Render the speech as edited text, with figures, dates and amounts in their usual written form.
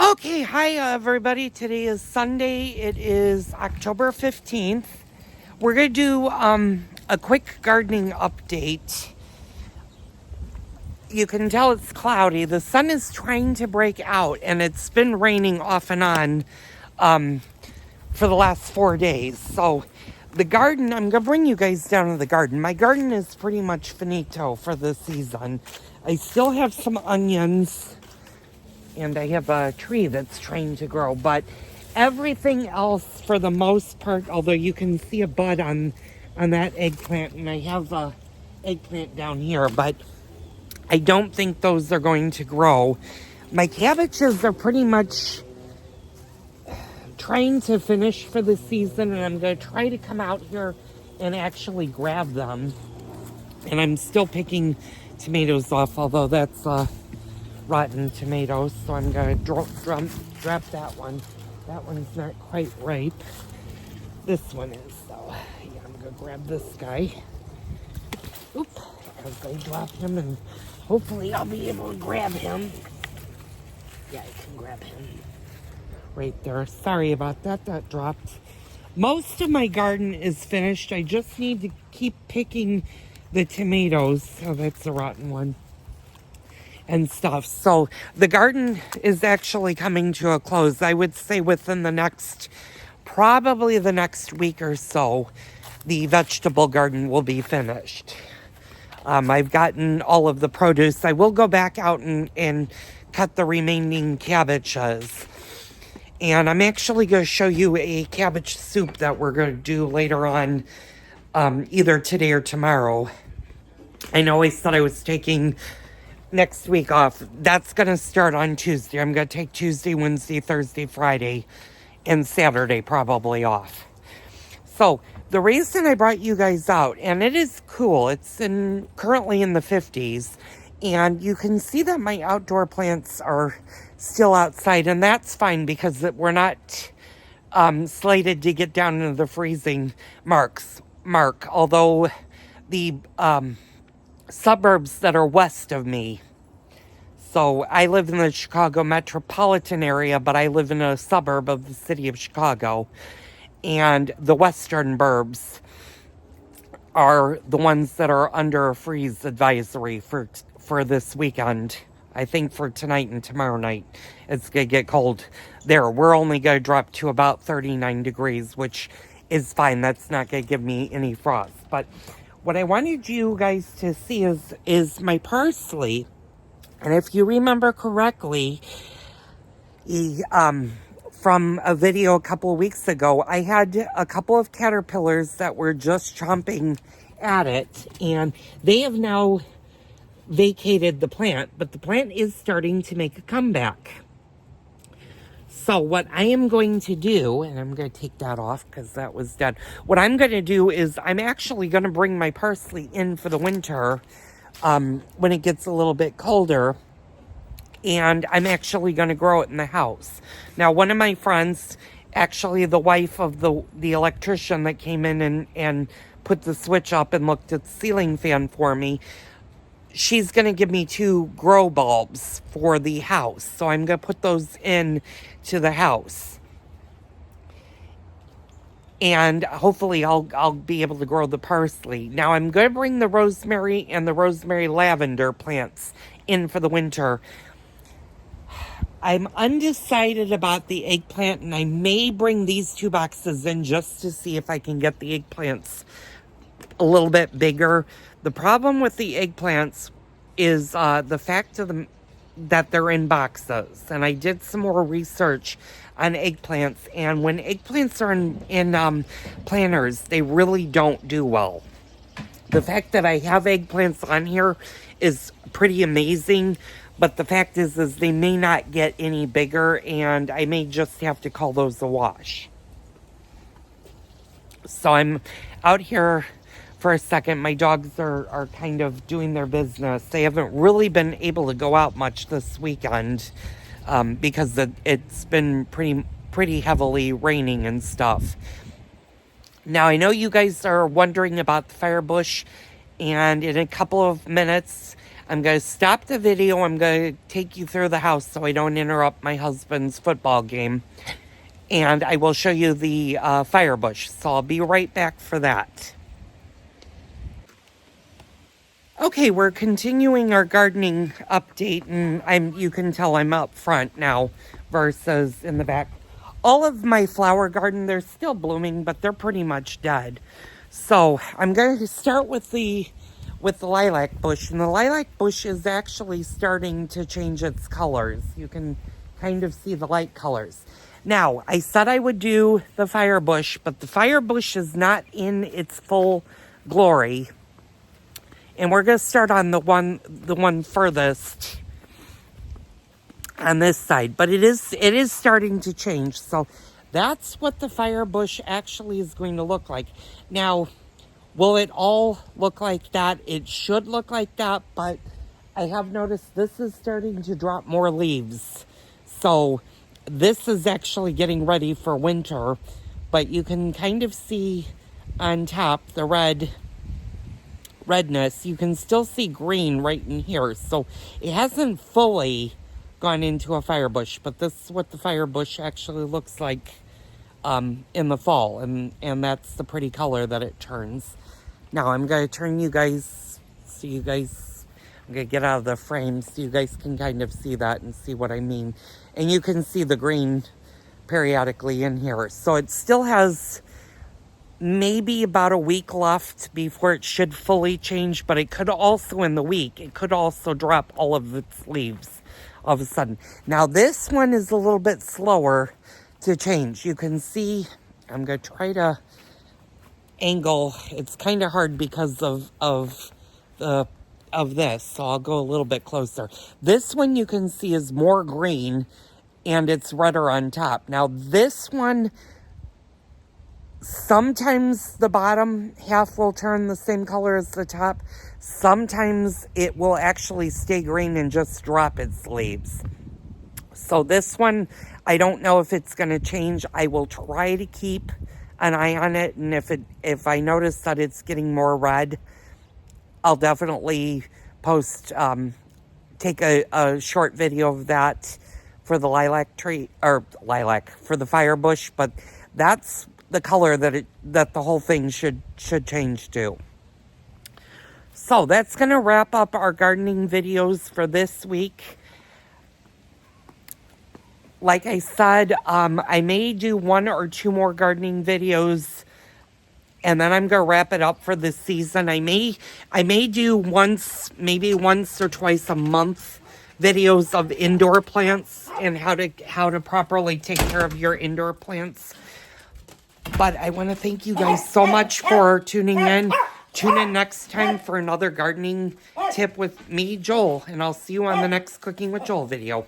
Okay, hi everybody. Today is Sunday. It is October 15th. We're going to do a quick gardening update. You can tell it's cloudy. The sun is trying to break out, and it's been raining off and on for the last 4 days. So the garden, I'm going to bring you guys down to the garden. My garden is pretty much finito for the season. I still have some onions, and I have a tree that's trying to grow, but everything else for the most part, although you can see a bud on that eggplant, and I have a eggplant down here, but I don't think those are going to grow. My cabbages are pretty much trying to finish for the season, and I'm going to try to come out here and actually grab them. And I'm still picking tomatoes off, although that's rotten tomatoes, so I'm gonna drop that one. That one's not quite ripe. This one is, so yeah, I'm gonna grab this guy. Oop, as I drop him, and hopefully I'll be able to grab him. Yeah, I can grab him right there. Sorry about that, that dropped. Most of my garden is finished. I just need to keep picking the tomatoes. Oh, that's a rotten one. And stuff. So the garden is actually coming to a close. I would say within probably the next week or so, the vegetable garden will be finished. I've gotten all of the produce. I will go back out and cut the remaining cabbages. And I'm actually going to show you a cabbage soup that we're going to do later on, either today or tomorrow. I know I said I was taking next week off. That's going to start on Tuesday. I'm going to take Tuesday, Wednesday, Thursday, Friday, and Saturday probably off. So the reason I brought you guys out, and it is cool, it's currently in the 50s, and you can see that my outdoor plants are still outside, and that's fine because we're not slated to get down into the freezing mark, although the suburbs that are west of me. So I live in the Chicago metropolitan area, but I live in a suburb of the city of Chicago. And the western burbs are the ones that are under a freeze advisory for this weekend. I think for tonight and tomorrow night, it's going to get cold there. We're only going to drop to about 39 degrees, which is fine. That's not going to give me any frost. But what I wanted you guys to see is my parsley. And if you remember correctly, from a video a couple of weeks ago, I had a couple of caterpillars that were just chomping at it, and they have now vacated the plant, but the plant is starting to make a comeback. So what I am going to do, and I'm going to take that off because that was dead. What I'm going to do is I'm actually going to bring my parsley in for the winter when it gets a little bit colder, and I'm actually going to grow it in the house. Now, one of my friends, actually the wife of the electrician that came in and put the switch up and looked at the ceiling fan for me, she's going to give me 2 grow bulbs for the house. So I'm going to put those in to the house. And hopefully I'll be able to grow the parsley. Now I'm going to bring the rosemary and the rosemary lavender plants in for the winter. I'm undecided about the eggplant, and I may bring these 2 boxes in just to see if I can get the eggplants a little bit bigger. The problem with the eggplants is the fact that they're in boxes. And I did some more research on eggplants, and when eggplants are in planters, they really don't do well. The fact that I have eggplants on here is pretty amazing, but the fact is they may not get any bigger, and I may just have to call those a wash. So I'm out here for a second. My dogs are kind of doing their business. They haven't really been able to go out much this weekend because it's been pretty heavily raining and stuff. Now, I know you guys are wondering about the firebush, and in a couple of minutes, I'm going to stop the video. I'm going to take you through the house so I don't interrupt my husband's football game. And I will show you the fire bush. So I'll be right back for that. Okay, we're continuing our gardening update, and you can tell I'm up front now versus in the back. All of my flower garden, they're still blooming, but they're pretty much dead. So I'm going to start with the lilac bush, and the lilac bush is actually starting to change its colors. You can kind of see the light colors. Now, I said I would do the fire bush, but the fire bush is not in its full glory. And we're going to start on the one furthest on this side. But it is starting to change. So that's what the fire bush actually is going to look like. Now, will it all look like that? It should look like that. But I have noticed this is starting to drop more leaves. So this is actually getting ready for winter. But you can kind of see on top the redness. You can still see green right in here. So it hasn't fully gone into a fire bush, but this is what the fire bush actually looks like in the fall, and that's the pretty color that it turns. Now I'm going to turn you guys, I'm going to get out of the frame so you guys can kind of see that and see what I mean. And you can see the green periodically in here. So it still has maybe about a week left before it should fully change, but it could also, in the week, it could also drop all of its leaves all of a sudden. Now this one is a little bit slower to change. You can see, I'm going to try to angle. It's kind of hard because of this, so I'll go a little bit closer. This one you can see is more green and it's redder on top. Now this one, sometimes the bottom half will turn the same color as the top. Sometimes it will actually stay green and just drop its leaves. So this one, I don't know if it's going to change. I will try to keep an eye on it, and if I notice that it's getting more red, I'll definitely post, take a short video of that for the lilac tree, or for the fire bush, but that's the color that the whole thing should change to. So that's going to wrap up our gardening videos for this week. Like I said, I may do 1 or 2 more gardening videos, and then I'm going to wrap it up for this season. I may do maybe once or twice a month videos of indoor plants and how to properly take care of your indoor plants. But I want to thank you guys so much for tuning in. Tune in next time for another gardening tip with me, Joel, and I'll see you on the next Cooking with Joel video.